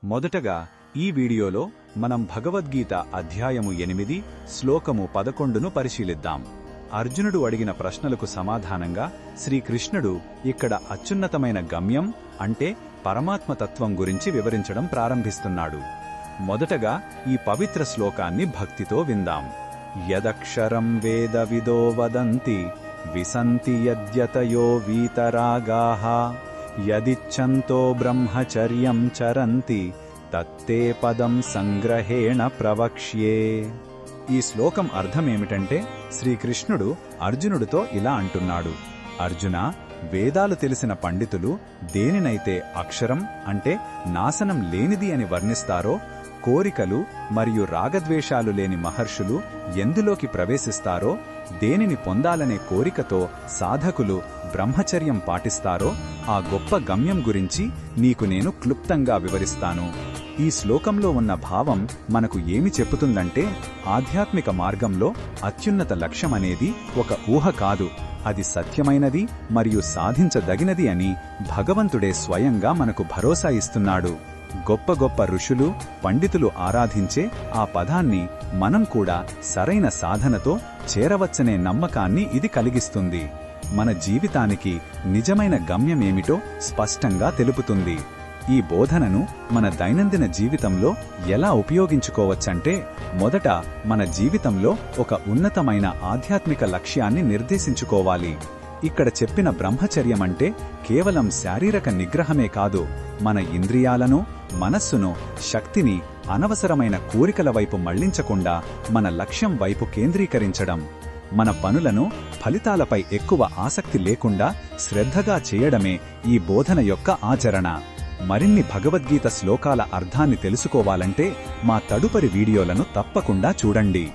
మొదటగా ఈ వీడియోలో మనం భగవద్గీత అధ్యాయము 8 శ్లోకము 11ను పరిశీలిద్దాం. అర్జునుడు అడిగిన ప్రశ్నలకు సమాధానంగా శ్రీకృష్ణుడు ఇక్కడ అత్యున్నతమైన గమ్యం అంటే పరమాత్మతత్వం గురించి వివరించడం ప్రారంభిస్తున్నాడు. మొదటగా ఈ పవిత్ర శ్లోకాన్ని భక్తితో విందాం. యదక్షరం వేదవిదో వదంతి విసంతి యద్యతయో వీతరాగాః యదిచ్ఛంతో బ్రహ్మచర్యం చరంతి తత్తే పదం సంగ్రహేణ ప్రవక్ష్యే. ఈ శ్లోకం అర్థమేమిటంటే శ్రీకృష్ణుడు అర్జునుడితో ఇలా అంటున్నాడు, అర్జున, వేదాలు తెలిసిన పండితులు దేనినైతే అక్షరం అంటే నాశనం లేనిది అని వర్ణిస్తారో, కోరికలు మరియు రాగద్వేషాలు లేని మహర్షులు ఎందులోకి ప్రవేశిస్తారో, దేనిని పొందాలనే కోరికతో సాధకులు బ్రహ్మచర్యం పాటిస్తారో ఆ గొప్ప గమ్యం గురించి నీకు నేను క్లుప్తంగా వివరిస్తాను. ఈ శ్లోకంలో ఉన్న భావం మనకు ఏమి చెప్పుతుందంటే, ఆధ్యాత్మిక మార్గంలో అత్యున్నత లక్ష్యమనేది ఒక ఊహ కాదు, అది సత్యమైనది మరియు సాధించదగినది అని భగవంతుడే స్వయంగా మనకు భరోసా ఇస్తున్నాడు. గొప్ప గొప్ప ఋషులు, పండితులు ఆరాధించే ఆ పదాన్ని మనం కూడా సరైన సాధనతో చేరవచ్చనే నమ్మకాన్ని ఇది కలిగిస్తుంది. మన జీవితానికి నిజమైన గమ్యమేమిటో స్పష్టంగా తెలుపుతుంది. ఈ బోధనను మన దైనందిన జీవితంలో ఎలా ఉపయోగించుకోవచ్చంటే, మొదట మన జీవితంలో ఒక ఉన్నతమైన ఆధ్యాత్మిక లక్ష్యాన్ని నిర్దేశించుకోవాలి. ఇక్కడ చెప్పిన బ్రహ్మచర్యమంటే కేవలం శారీరక నిగ్రహమే కాదు, మన ఇంద్రియాలను, మనస్సును, శక్తిని అనవసరమైన కోరికల వైపు మళ్లించకుండా మన లక్ష్యం వైపు కేంద్రీకరించడం. మన పనులను ఫలితాలపై ఎక్కువ ఆసక్తి లేకుండా శ్రద్ధగా చేయడమే ఈ బోధన యొక్క ఆచరణ. మరిన్ని భగవద్గీత శ్లోకాల అర్థాన్ని తెలుసుకోవాలంటే మా తదుపరి వీడియోలను తప్పకుండా చూడండి.